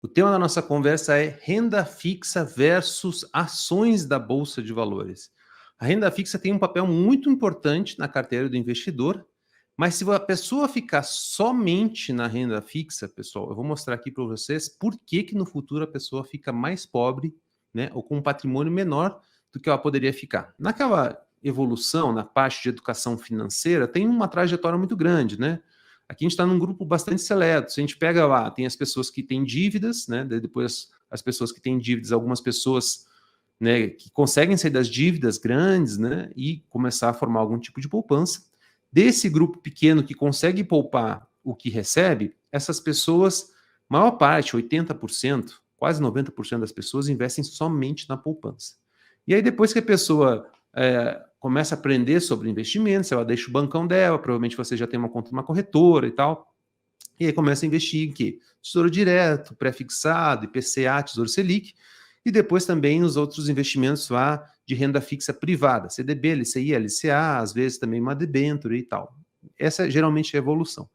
O tema da nossa conversa é renda fixa versus ações da Bolsa de Valores. A renda fixa tem um papel muito importante na carteira do investidor, mas se a pessoa ficar somente na renda fixa, pessoal, eu vou mostrar aqui para vocês por que no futuro a pessoa fica mais pobre, né, ou com um patrimônio menor do que ela poderia ficar. Naquela evolução, na parte de educação financeira, tem uma trajetória muito grande, né? Aqui a gente está num grupo bastante seleto. Se a gente pega lá, tem as pessoas que têm dívidas, né? Depois as pessoas que têm dívidas, algumas pessoas, né, que conseguem sair das dívidas grandes, né, e começar a formar algum tipo de poupança. Desse grupo pequeno que consegue poupar o que recebe, essas pessoas, maior parte, 80%, quase 90% das pessoas investem somente na poupança. E aí depois que a pessoa começa a aprender sobre investimentos, ela deixa o bancão dela, provavelmente você já tem uma conta numa corretora e tal, e aí começa a investir em quê? Tesouro direto, pré-fixado, IPCA, Tesouro Selic, e depois também nos outros investimentos lá de renda fixa privada, CDB, LCI, LCA, às vezes também uma debênture e tal. Essa geralmente é a evolução.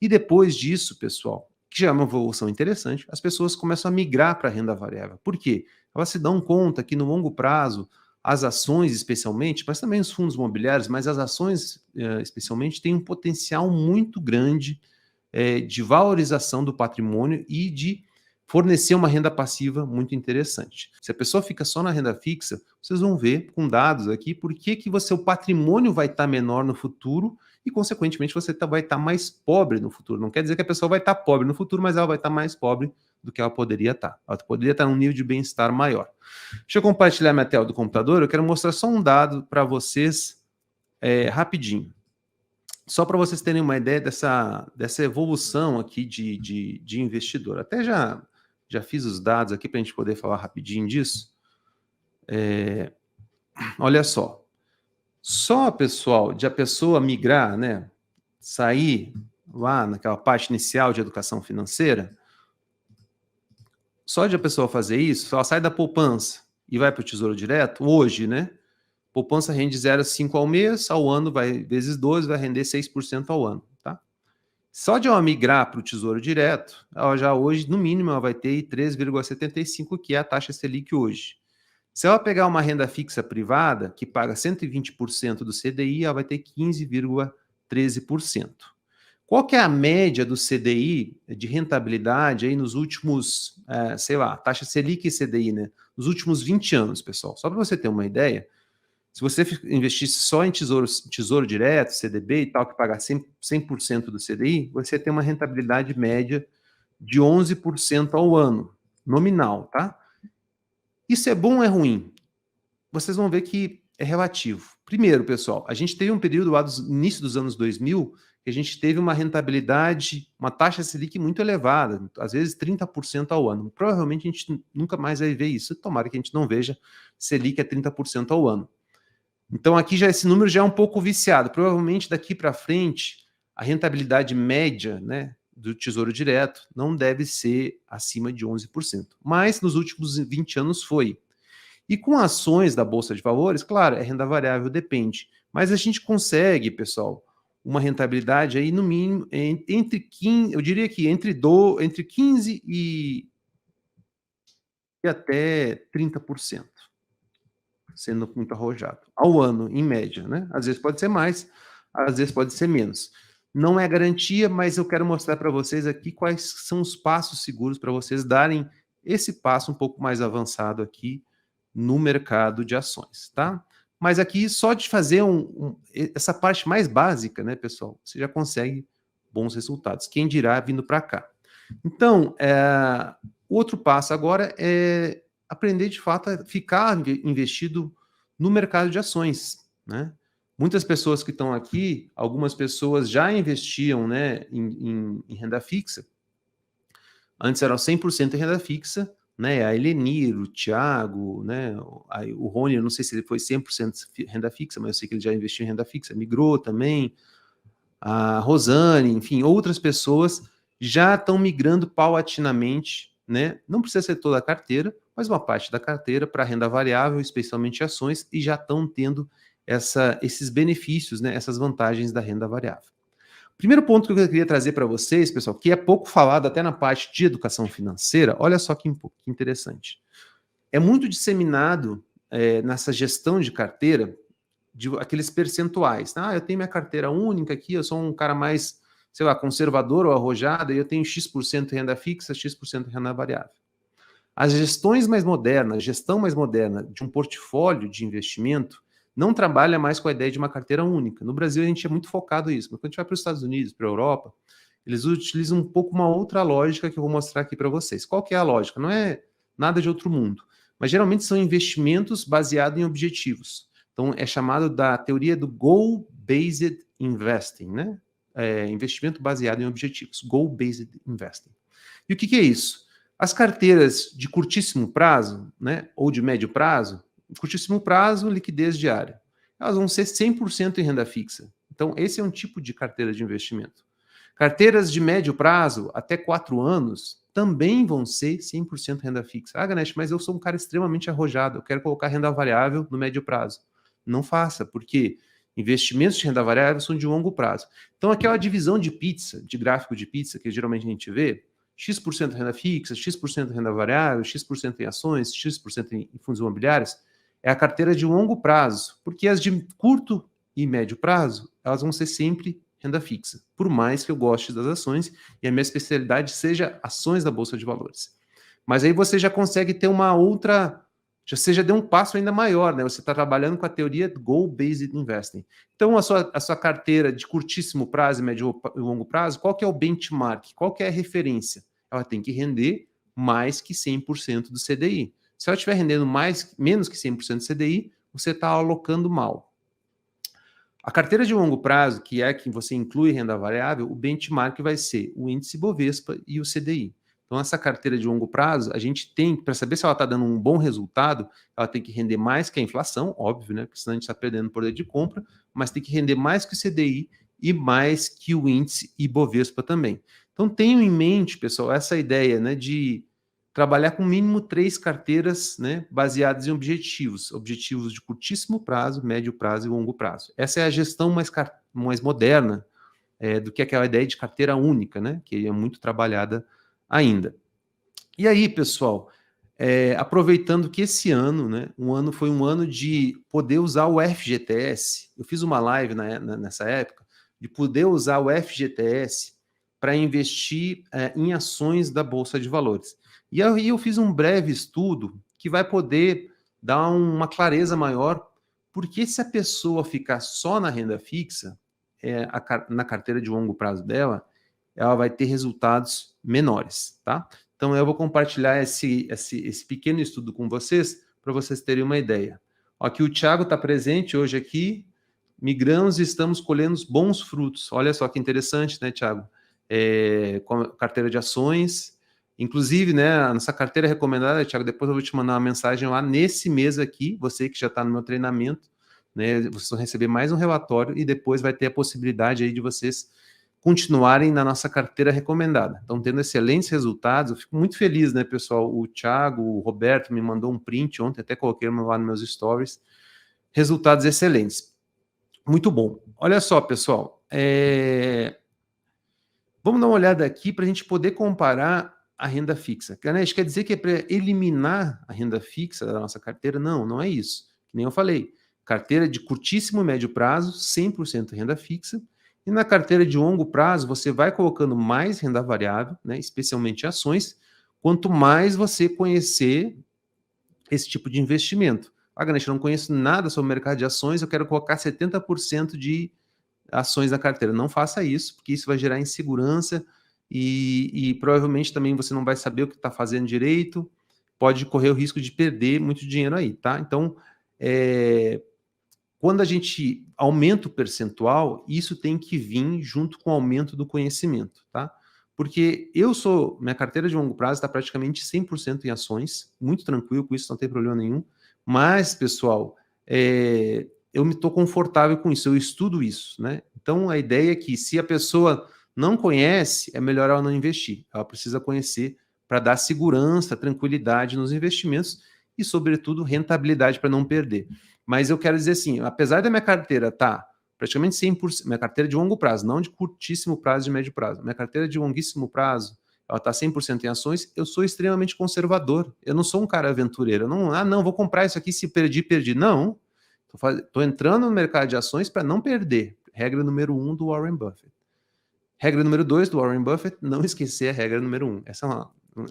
E depois disso, pessoal, que já é uma evolução interessante, as pessoas começam a migrar para a renda variável. Por quê? Elas se dão conta que no longo prazo, as ações especialmente, mas também os fundos imobiliários, mas as ações especialmente têm um potencial muito grande de valorização do patrimônio e de fornecer uma renda passiva muito interessante. Se a pessoa fica só na renda fixa, vocês vão ver com dados aqui por que o seu patrimônio vai estar menor no futuro e, consequentemente, você vai estar mais pobre no futuro. Não quer dizer que a pessoa vai estar pobre no futuro, mas ela vai estar mais pobre do que ela poderia estar. Ela poderia estar num nível de bem-estar maior. Deixa eu compartilhar minha tela do computador. Eu quero mostrar só um dado para vocês rapidinho. Só para vocês terem uma ideia dessa evolução aqui de investidor. Até já fiz os dados aqui para a gente poder falar rapidinho disso. Olha só. Só, pessoal, de a pessoa migrar, né, sair lá naquela parte inicial de educação financeira, só de a pessoa fazer isso, ela sai da poupança e vai para o Tesouro Direto, hoje, né? Poupança rende 0,5 ao mês, ao ano vai vezes 12, vai render 6% ao ano, tá? Só de ela migrar para o Tesouro Direto, ela já hoje, no mínimo, ela vai ter 3,75, que é a taxa Selic hoje. Se ela pegar uma renda fixa privada, que paga 120% do CDI, ela vai ter 15,13%. Qual que é a média do CDI de rentabilidade aí nos últimos, sei lá, taxa Selic e CDI, né? Nos últimos 20 anos, pessoal. Só para você ter uma ideia, se você investisse só em tesouro direto, CDB e tal, que pagar 100% do CDI, você tem uma rentabilidade média de 11% ao ano, nominal, tá? Isso é bom ou é ruim? Vocês vão ver que é relativo. Primeiro, pessoal, a gente teve um período lá do início dos anos 2000 que a gente teve uma rentabilidade, uma taxa Selic muito elevada, às vezes 30% ao ano. Provavelmente a gente nunca mais vai ver isso. Tomara que a gente não veja Selic a 30% ao ano. Então aqui já esse número já é um pouco viciado. Provavelmente daqui para frente a rentabilidade média, né, do Tesouro Direto não deve ser acima de 11%. Mas nos últimos 20 anos foi. E com ações da Bolsa de Valores, claro, é renda variável, depende. Mas a gente consegue, pessoal, uma rentabilidade aí no mínimo entre 15, eu diria que entre 15 e até 30%. Sendo muito arrojado. Ao ano, em média, né? Às vezes pode ser mais, às vezes pode ser menos. Não é garantia, mas eu quero mostrar para vocês aqui quais são os passos seguros para vocês darem esse passo um pouco mais avançado aqui no mercado de ações, tá? Mas aqui, só de fazer essa parte mais básica, né, pessoal, você já consegue bons resultados. Quem dirá vindo para cá. Então, o outro passo agora é aprender, de fato, a ficar investido no mercado de ações, né? Muitas pessoas que estão aqui, algumas pessoas já investiam, né, em renda fixa. Antes eram 100% em renda fixa, né? A Elenir, o Thiago, né? O Rony, eu não sei se ele foi 100% renda fixa, mas eu sei que ele já investiu em renda fixa, migrou também. A Rosane, enfim, outras pessoas já estão migrando paulatinamente, né? Não precisa ser toda a carteira, mas uma parte da carteira para renda variável, especialmente ações, e já estão tendo esses benefícios, né? Essas vantagens da renda variável. Primeiro ponto que eu queria trazer para vocês, pessoal, que é pouco falado até na parte de educação financeira, olha só que interessante. É muito disseminado nessa gestão de carteira, aqueles percentuais. Ah, eu tenho minha carteira única aqui, eu sou um cara mais, sei lá, conservador ou arrojado, e eu tenho X% renda fixa, X% renda variável. As gestões mais modernas, a gestão mais moderna de um portfólio de investimento não trabalha mais com a ideia de uma carteira única. No Brasil, a gente é muito focado nisso, mas quando a gente vai para os Estados Unidos, para a Europa, eles utilizam um pouco uma outra lógica que eu vou mostrar aqui para vocês. Qual que é a lógica? Não é nada de outro mundo, mas geralmente são investimentos baseados em objetivos. Então, é chamado da teoria do Goal-Based Investing, né? Investimento baseado em objetivos, Goal-Based Investing. E o que é isso? As carteiras de curtíssimo prazo, né, ou de médio prazo, curtíssimo prazo, liquidez diária, elas vão ser 100% em renda fixa. Então, esse é um tipo de carteira de investimento. Carteiras de médio prazo, até 4 anos, também vão ser 100% renda fixa. Ah, Ganesh, mas eu sou um cara extremamente arrojado, eu quero colocar renda variável no médio prazo. Não faça, porque investimentos de renda variável são de longo prazo. Então, aquela divisão de pizza, de gráfico de pizza, que geralmente a gente vê, X% renda fixa, X% renda variável, X% em ações, X% em fundos imobiliários, é a carteira de longo prazo, porque as de curto e médio prazo, elas vão ser sempre renda fixa, por mais que eu goste das ações e a minha especialidade seja ações da Bolsa de Valores. Mas aí você já consegue ter uma outra, você já deu um passo ainda maior, né? Você está trabalhando com a teoria do Goal-Based Investing. Então, a sua carteira de curtíssimo prazo, médio e longo prazo, qual que é o benchmark? Qual que é a referência? Ela tem que render mais que 100% do CDI. Se ela estiver rendendo menos que 100% do CDI, você está alocando mal. A carteira de longo prazo, que é que você inclui renda variável, o benchmark vai ser o índice Bovespa e o CDI. Então, essa carteira de longo prazo, a gente tem, para saber se ela está dando um bom resultado, ela tem que render mais que a inflação, óbvio, né? Porque senão a gente está perdendo poder de compra, mas tem que render mais que o CDI e mais que o índice Ibovespa também. Então, tenham em mente, pessoal, essa ideia, né, de trabalhar com mínimo 3 carteiras, né, baseadas em objetivos de curtíssimo prazo, médio prazo e longo prazo. Essa é a gestão mais moderna do que aquela ideia de carteira única, né, que é muito trabalhada ainda. E aí, pessoal, aproveitando que esse ano, né, foi um ano de poder usar o FGTS, eu fiz uma live nessa época, de poder usar o FGTS para investir em ações da Bolsa de Valores. E aí eu fiz um breve estudo que vai poder dar uma clareza maior, porque se a pessoa ficar só na renda fixa, na carteira de longo prazo dela, ela vai ter resultados menores, tá? Então eu vou compartilhar esse pequeno estudo com vocês, para vocês terem uma ideia. Aqui o Thiago está presente hoje aqui, migramos e estamos colhendo bons frutos. Olha só que interessante, né, Thiago? Com a carteira de ações, inclusive, né, a nossa carteira recomendada, Thiago, depois eu vou te mandar uma mensagem lá nesse mês aqui, você que já está no meu treinamento, né, vocês vão receber mais um relatório e depois vai ter a possibilidade aí de vocês continuarem na nossa carteira recomendada. Estão tendo excelentes resultados, eu fico muito feliz, né, pessoal? O Thiago, o Roberto me mandou um print ontem, até coloquei lá nos meus stories. Resultados excelentes. Muito bom. Olha só, pessoal, vamos dar uma olhada aqui para a gente poder comparar a renda fixa. Ganesh, quer dizer que é para eliminar a renda fixa da nossa carteira? Não, não é isso. Que nem eu falei. Carteira de curtíssimo e médio prazo, 100% renda fixa. E na carteira de longo prazo, você vai colocando mais renda variável, né, especialmente ações, quanto mais você conhecer esse tipo de investimento. Ah, Ganesh, eu não conheço nada sobre o mercado de ações, eu quero colocar 70% de ações na carteira. Não faça isso, porque isso vai gerar insegurança e provavelmente também você não vai saber o que está fazendo direito, pode correr o risco de perder muito dinheiro aí, tá? Então, quando a gente aumenta o percentual, isso tem que vir junto com o aumento do conhecimento, tá? Porque minha carteira de longo prazo está praticamente 100% em ações, muito tranquilo com isso, não tem problema nenhum, mas, pessoal, eu me estou confortável com isso, eu estudo isso, né? Então, a ideia é que se a pessoa não conhece, é melhor ela não investir. Ela precisa conhecer para dar segurança, tranquilidade nos investimentos e, sobretudo, rentabilidade para não perder. Mas eu quero dizer assim, apesar da minha carteira estar praticamente 100%, minha carteira de longo prazo, não de curtíssimo prazo, de médio prazo. Minha carteira de longuíssimo prazo, ela está 100% em ações, eu sou extremamente conservador. Eu não sou um cara aventureiro. Eu não, vou comprar isso aqui, se perdi, perdi. Não. Estou entrando no mercado de ações para não perder. Regra número 1 do Warren Buffett. Regra número 2 do Warren Buffett, não esquecer a regra número 1.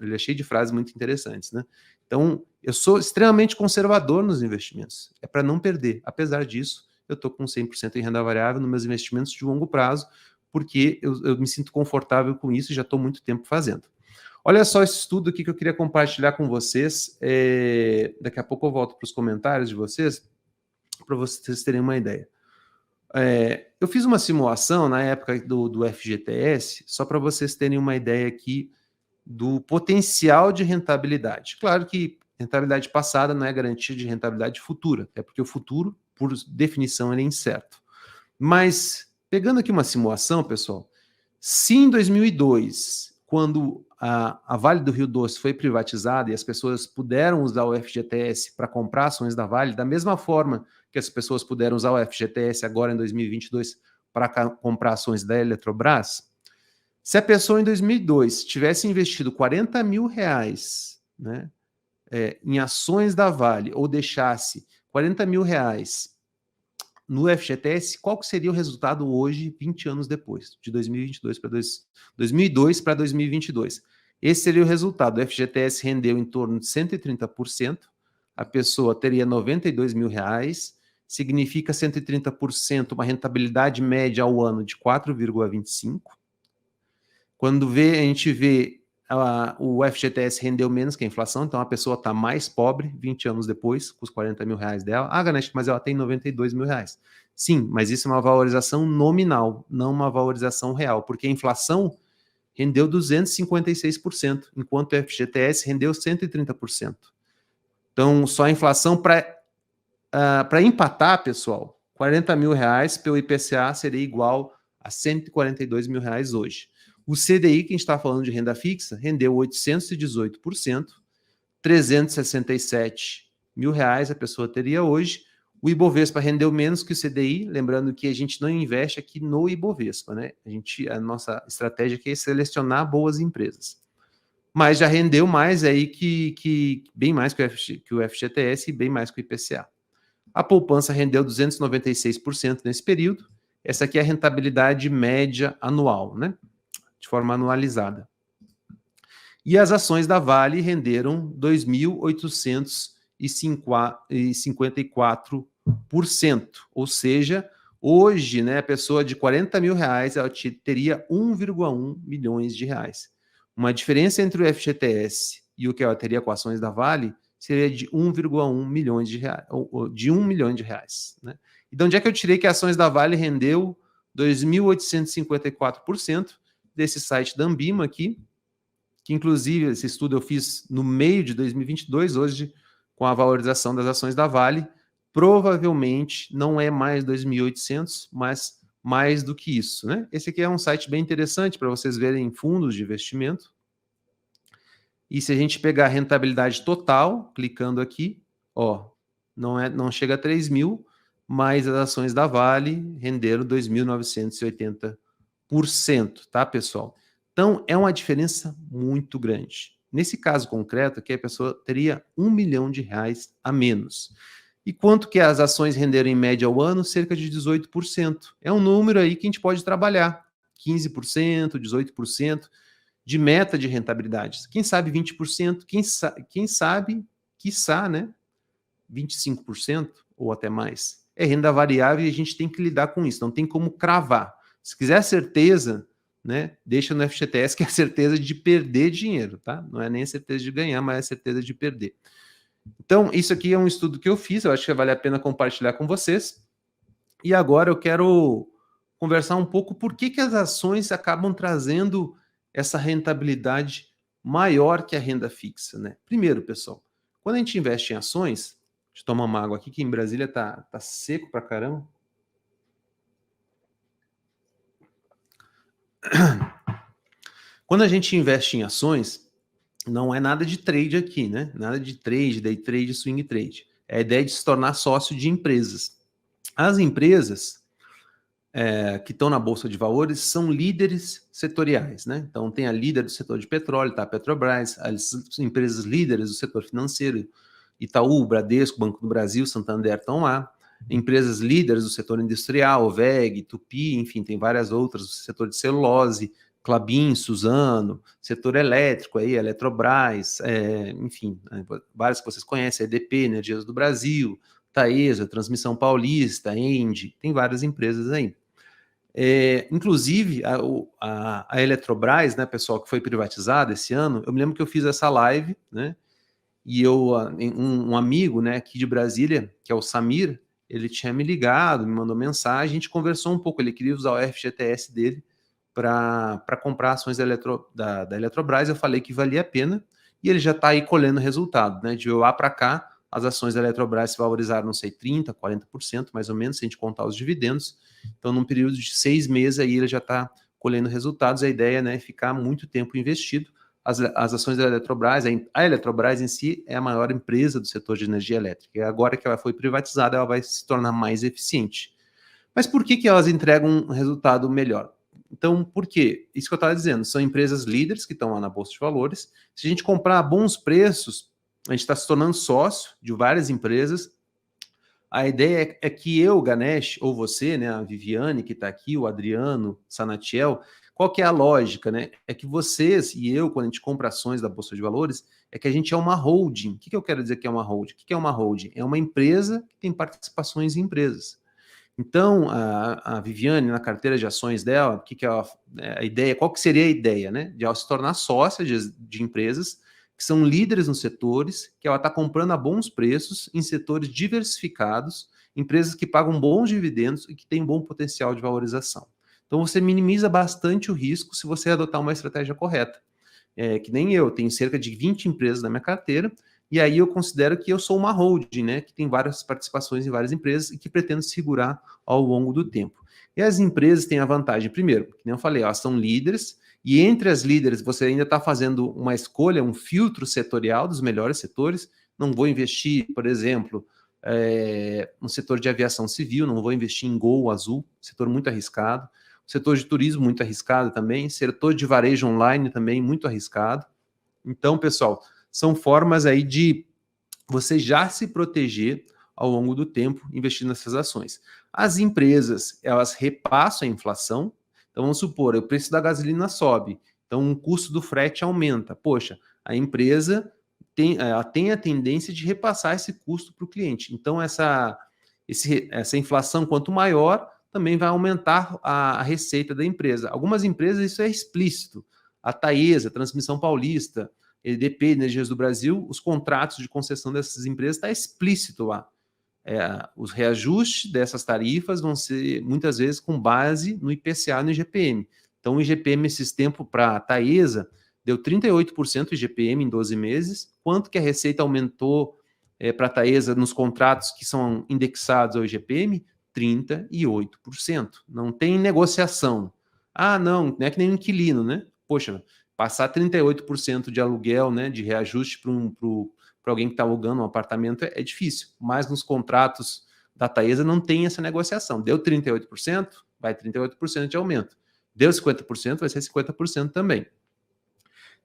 Ele é cheio de frases muito interessantes, né? Então, eu sou extremamente conservador nos investimentos. É para não perder. Apesar disso, eu estou com 100% em renda variável nos meus investimentos de longo prazo, porque eu me sinto confortável com isso e já estou muito tempo fazendo. Olha só esse estudo aqui que eu queria compartilhar com vocês. Daqui a pouco eu volto para os comentários de vocês, para vocês terem uma ideia. Eu fiz uma simulação na época do FGTS, só para vocês terem uma ideia aqui do potencial de rentabilidade. Claro que rentabilidade passada não é garantia de rentabilidade futura, até porque o futuro, por definição, ele é incerto. Mas, pegando aqui uma simulação, pessoal, se em 2002, quando a Vale do Rio Doce foi privatizada e as pessoas puderam usar o FGTS para comprar ações da Vale, da mesma forma que as pessoas puderam usar o FGTS agora em 2022 para comprar ações da Eletrobras, se a pessoa em 2002 tivesse investido 40 mil reais, né, em ações da Vale ou deixasse 40 mil reais no FGTS, qual que seria o resultado hoje, 20 anos depois, de 2002 para 2022? Esse seria o resultado. O FGTS rendeu em torno de 130%, a pessoa teria 92 mil reais, significa 130%, uma rentabilidade média ao ano de 4,25%. Quando a gente vê o FGTS rendeu menos que a inflação, então a pessoa está mais pobre 20 anos depois, com os 40 mil reais dela. Ganesh, mas ela tem 92 mil reais. Sim, mas isso é uma valorização nominal, não uma valorização real, porque a inflação rendeu 256%, enquanto o FGTS rendeu 130%. Então, só a inflação para empatar, pessoal, 40 mil reais pelo IPCA seria igual a 142 mil reais hoje. O CDI, que a gente está falando de renda fixa, rendeu 818%, 367 mil reais a pessoa teria hoje. O Ibovespa rendeu menos que o CDI, lembrando que a gente não investe aqui no Ibovespa, né? A nossa estratégia aqui é selecionar boas empresas. Mas já rendeu mais aí que bem mais que o FGTS e bem mais que o IPCA. A poupança rendeu 296% nesse período. Essa aqui é a rentabilidade média anual, né? De forma anualizada. E as ações da Vale renderam 2.854%. Ou seja, hoje, né, a pessoa de 40 mil reais ela teria 1,1 milhões de reais. Uma diferença entre o FGTS e o que ela teria com ações da Vale seria de 1,1 milhões de reais, de 1 milhão de reais. Né? Então, onde é que eu tirei que ações da Vale rendeu 2.854%? Desse site da Ambima aqui, que inclusive esse estudo eu fiz no meio de 2022, hoje com a valorização das ações da Vale, provavelmente não é mais 2.800, mas mais do que isso, né? Esse aqui é um site bem interessante para vocês verem fundos de investimento. E se a gente pegar a rentabilidade total, clicando aqui, não chega a 3 mil, mas as ações da Vale renderam 2.980%, tá, pessoal? Então, é uma diferença muito grande. Nesse caso concreto, aqui a pessoa teria 1 milhão de reais a menos. E quanto que as ações renderam em média ao ano? Cerca de 18%. É um número aí que a gente pode trabalhar. 15%, 18% de meta de rentabilidade. Quem sabe 20%, quem sabe, quiçá, né? 25% ou até mais. É renda variável e a gente tem que lidar com isso, não tem como cravar. Se quiser certeza, né, deixa no FGTS, que é a certeza de perder dinheiro, tá? Não é nem a certeza de ganhar, mas é a certeza de perder. Então, isso aqui é um estudo que eu fiz, eu acho que vale a pena compartilhar com vocês. E agora eu quero conversar um pouco por que as ações acabam trazendo essa rentabilidade maior que a renda fixa, né? Primeiro, pessoal, quando a gente investe em ações, deixa eu tomar uma água aqui, que em Brasília tá seco pra caramba. Quando a gente investe em ações, não é nada de trade aqui, né? Nada de trade, day trade, swing trade. É a ideia de se tornar sócio de empresas. As empresas, que estão na Bolsa de Valores são líderes setoriais, né? Então, tem a líder do setor de petróleo, tá? A Petrobras, as empresas líderes do setor financeiro, Itaú, Bradesco, Banco do Brasil, Santander estão lá. Empresas líderes do setor industrial, WEG, Tupi, enfim, tem várias outras, do setor de celulose, Klabin, Suzano, setor elétrico, aí, Eletrobras, enfim, várias que vocês conhecem, EDP, Energias do Brasil, Taesa, Transmissão Paulista, Engie, tem várias empresas aí. Inclusive, a Eletrobras, né, pessoal, que foi privatizada esse ano, eu me lembro que eu fiz essa live, né, e um amigo, né, aqui de Brasília, que é o Samir, ele tinha me ligado, me mandou mensagem, a gente conversou um pouco, ele queria usar o FGTS dele para comprar ações da Eletrobras, eu falei que valia a pena, e ele já está aí colhendo resultado, né, de lá para cá, as ações da Eletrobras se valorizaram, não sei, 30%, 40%, mais ou menos, se a gente contar os dividendos. Então, num período de 6 meses, aí ele já está colhendo resultados. A ideia, né, é ficar muito tempo investido. As ações da Eletrobras, a Eletrobras em si é a maior empresa do setor de energia elétrica. E agora que ela foi privatizada, ela vai se tornar mais eficiente. Mas por que elas entregam um resultado melhor? Então, por quê? Isso que eu estava dizendo, são empresas líderes que estão lá na Bolsa de Valores. Se a gente comprar a bons preços, a gente está se tornando sócio de várias empresas. A ideia é que eu, Ganesh, ou você, né, a Viviane que está aqui, o Adriano, Sanatiel, qual que é a lógica, né? É que vocês e eu, quando a gente compra ações da Bolsa de Valores, é que a gente é uma holding. O que eu quero dizer que é uma holding? O que é uma holding? É uma empresa que tem participações em empresas. Então, a Viviane, na carteira de ações dela, a ideia, qual que seria a ideia, né? De ela se tornar sócia de empresas que são líderes nos setores, que ela está comprando a bons preços em setores diversificados, empresas que pagam bons dividendos e que têm bom potencial de valorização. Então, você minimiza bastante o risco se você adotar uma estratégia correta. Que nem eu, tenho cerca de 20 empresas na minha carteira, e aí eu considero que eu sou uma holding, né, que tem várias participações em várias empresas e que pretendo segurar ao longo do tempo. E as empresas têm a vantagem, primeiro, que nem eu falei, elas são líderes, e entre as líderes você ainda está fazendo uma escolha, um filtro setorial dos melhores setores. Não vou investir, por exemplo, no setor de aviação civil, não vou investir em Gol, Azul, setor muito arriscado. O setor de turismo muito arriscado também, setor de varejo online também muito arriscado. Então, pessoal, são formas aí de você já se proteger ao longo do tempo investindo nessas ações. As empresas, elas repassam a inflação. Então, vamos supor, o preço da gasolina sobe, então o custo do frete aumenta. Poxa, a empresa ela tem a tendência de repassar esse custo para o cliente. Então, essa inflação, quanto maior, também vai aumentar a receita da empresa. Algumas empresas isso é explícito. A Taesa, a Transmissão Paulista, EDP, Energias do Brasil, os contratos de concessão dessas empresas está explícito lá. Os reajustes dessas tarifas vão ser, muitas vezes, com base no IPCA e no IGPM. Então, o IGPM, esses tempos, para a Taesa, deu 38% IGPM em 12 meses. Quanto que a receita aumentou para a Taesa nos contratos que são indexados ao IGPM? 38%. Não tem negociação. Não é que nem um inquilino, né? Poxa, passar 38% de aluguel, né, de reajuste para alguém que está alugando um apartamento é difícil, mas nos contratos da Taesa não tem essa negociação. Deu 38%, vai 38% de aumento. Deu 50%, vai ser 50% também.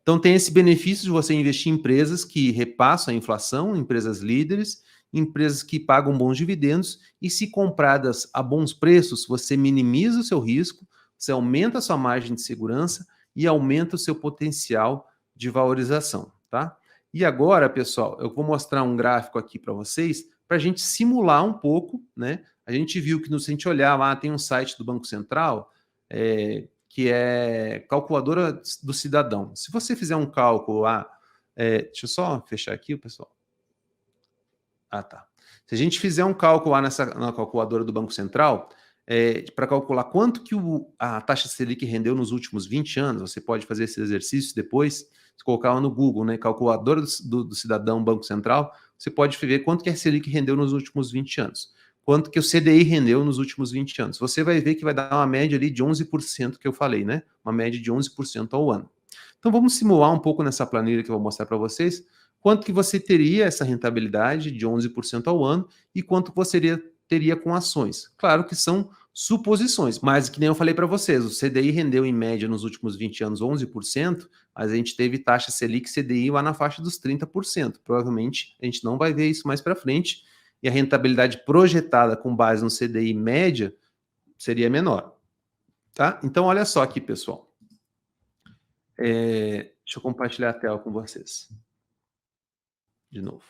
Então tem esse benefício de você investir em empresas que repassam a inflação, empresas líderes, empresas que pagam bons dividendos, e se compradas a bons preços, você minimiza o seu risco, você aumenta a sua margem de segurança e aumenta o seu potencial de valorização, tá? E agora, pessoal, eu vou mostrar um gráfico aqui para vocês, para a gente simular um pouco, né? A gente viu que, se a gente olhar lá, tem um site do Banco Central, que é Calculadora do Cidadão. Se você fizer um cálculo lá, deixa eu só fechar aqui, pessoal. Tá. Se a gente fizer um cálculo lá na calculadora do Banco Central, para calcular quanto que a taxa Selic rendeu nos últimos 20 anos, você pode fazer esse exercício depois, se colocar lá no Google, né, calculadora do Cidadão Banco Central, você pode ver quanto que a Selic rendeu nos últimos 20 anos, quanto que o CDI rendeu nos últimos 20 anos. Você vai ver que vai dar uma média ali de 11% que eu falei, né? Uma média de 11% ao ano. Então vamos simular um pouco nessa planilha que eu vou mostrar para vocês, quanto que você teria essa rentabilidade de 11% ao ano e quanto você teria com ações. Claro que são suposições, mas que nem eu falei para vocês, o CDI rendeu em média nos últimos 20 anos 11%, mas a gente teve taxa Selic CDI lá na faixa dos 30%. Provavelmente a gente não vai ver isso mais para frente, e a rentabilidade projetada com base no CDI média seria menor. Tá? Então, olha só aqui, pessoal. Deixa eu compartilhar a tela com vocês. De novo.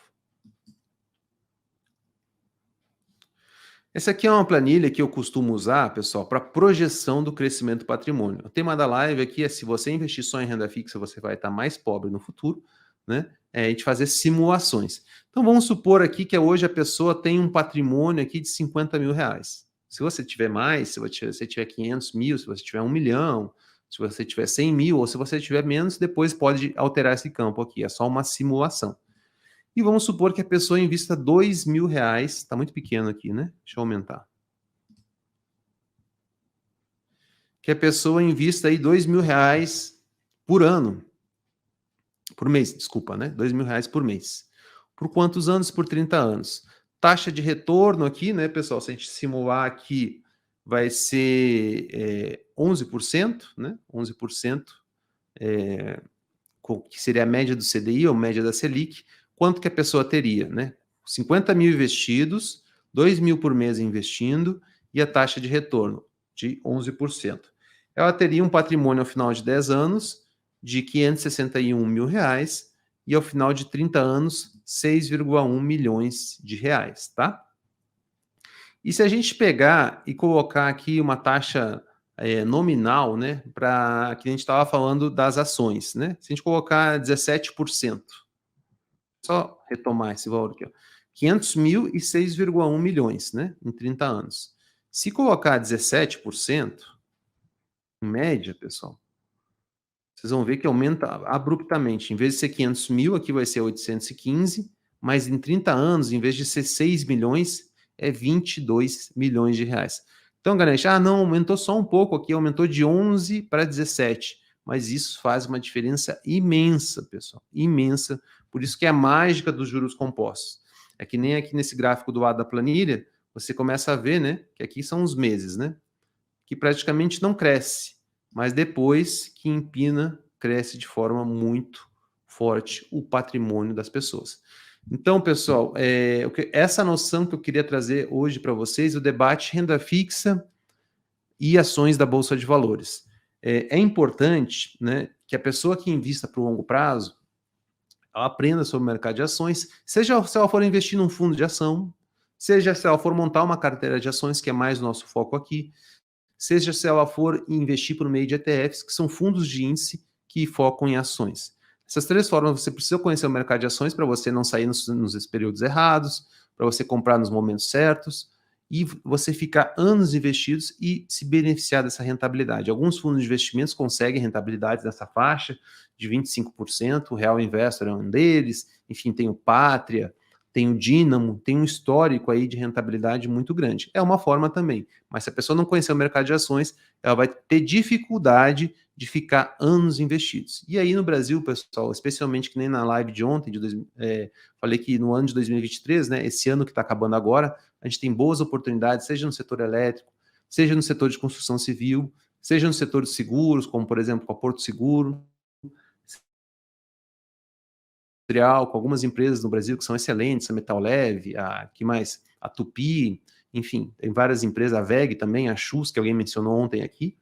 Essa aqui é uma planilha que eu costumo usar, pessoal, para projeção do crescimento do patrimônio. O tema da live aqui é: se você investir só em renda fixa, você vai estar mais pobre no futuro, né? É a gente fazer simulações. Então vamos supor aqui que hoje a pessoa tem um patrimônio aqui de 50 mil reais. Se você tiver mais, se você tiver 500 mil, se você tiver 1 milhão, se você tiver 100 mil, ou se você tiver menos, depois pode alterar esse campo aqui. É só uma simulação. E vamos supor que a pessoa invista 2 mil reais, está muito pequeno aqui, né? Deixa eu aumentar. Que a pessoa invista aí 2 mil reais por ano, por mês, desculpa, né? 2 mil reais por mês. Por quantos anos? Por 30 anos. Taxa de retorno aqui, né, pessoal? Se a gente simular aqui, vai ser 11%, né? 11%, que seria a média do CDI ou média da Selic. Quanto que a pessoa teria, né? 50 mil investidos, 2 mil por mês investindo e a taxa de retorno de 11%. Ela teria um patrimônio ao final de 10 anos de 561 mil reais e ao final de 30 anos, 6,1 milhões de reais, tá? E se a gente pegar e colocar aqui uma taxa nominal, né, para que a gente estava falando das ações, né? Se a gente colocar 17%, só retomar esse valor aqui, ó, 500 mil e 6,1 milhões, né, em 30 anos. Se colocar 17%, em média, pessoal, vocês vão ver que aumenta abruptamente. Em vez de ser 500 mil, aqui vai ser 815, mas em 30 anos, em vez de ser 6 milhões, é 22 milhões de reais. Então, Ganesh, não, aumentou só um pouco aqui, aumentou de 11 para 17, mas isso faz uma diferença imensa, pessoal, imensa. Por isso que é a mágica dos juros compostos. É que nem aqui nesse gráfico do lado da planilha, você começa a ver, né, que aqui são os meses, né, que praticamente não cresce, mas depois que empina, cresce de forma muito forte o patrimônio das pessoas. Então, pessoal, essa noção que eu queria trazer hoje para vocês, o debate renda fixa e ações da Bolsa de Valores. É importante, né, que a pessoa que invista para o longo prazo, ela aprenda sobre o mercado de ações, seja se ela for investir num fundo de ação, seja se ela for montar uma carteira de ações, que é mais o nosso foco aqui, seja se ela for investir por meio de ETFs, que são fundos de índice que focam em ações. Essas três formas, você precisa conhecer o mercado de ações para você não sair nos períodos errados, para você comprar nos momentos certos e você ficar anos investidos e se beneficiar dessa rentabilidade. Alguns fundos de investimentos conseguem rentabilidades nessa faixa de 25%, o Real Investor é um deles, enfim, tem o Pátria, tem o Dínamo, tem um histórico aí de rentabilidade muito grande. É uma forma também, mas se a pessoa não conhecer o mercado de ações, ela vai ter dificuldade de ficar anos investidos. E aí no Brasil, pessoal, especialmente que nem na live de ontem, falei que no ano de 2023, né, esse ano que está acabando agora, a gente tem boas oportunidades, seja no setor elétrico, seja no setor de construção civil, seja no setor de seguros, como por exemplo com a Porto Seguro, com algumas empresas no Brasil que são excelentes, a Metal Leve, a Tupi, enfim, tem várias empresas, a VEG também, a Chus, que alguém mencionou ontem aqui.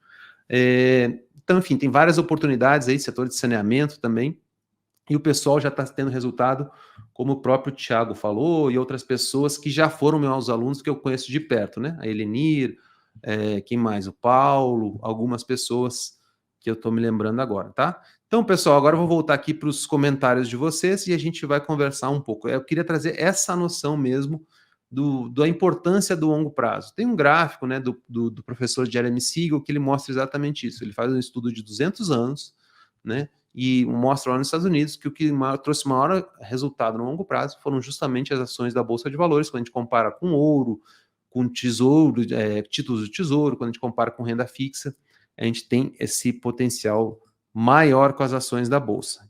Então, enfim, tem várias oportunidades aí, setor de saneamento também, e o pessoal já está tendo resultado, como o próprio Thiago falou, e outras pessoas que já foram meus alunos que eu conheço de perto, né? A Elenir, quem mais? O Paulo, algumas pessoas que eu estou me lembrando agora, tá? Então, pessoal, agora eu vou voltar aqui para os comentários de vocês e a gente vai conversar um pouco. Eu queria trazer essa noção mesmo da importância do longo prazo. Tem um gráfico, né, do professor Jeremy Siegel que ele mostra exatamente isso. Ele faz um estudo de 200 anos, né, e mostra lá nos Estados Unidos que o que trouxe maior resultado no longo prazo foram justamente as ações da Bolsa de Valores, quando a gente compara com ouro, com tesouro, títulos de tesouro, quando a gente compara com renda fixa, a gente tem esse potencial maior com as ações da Bolsa.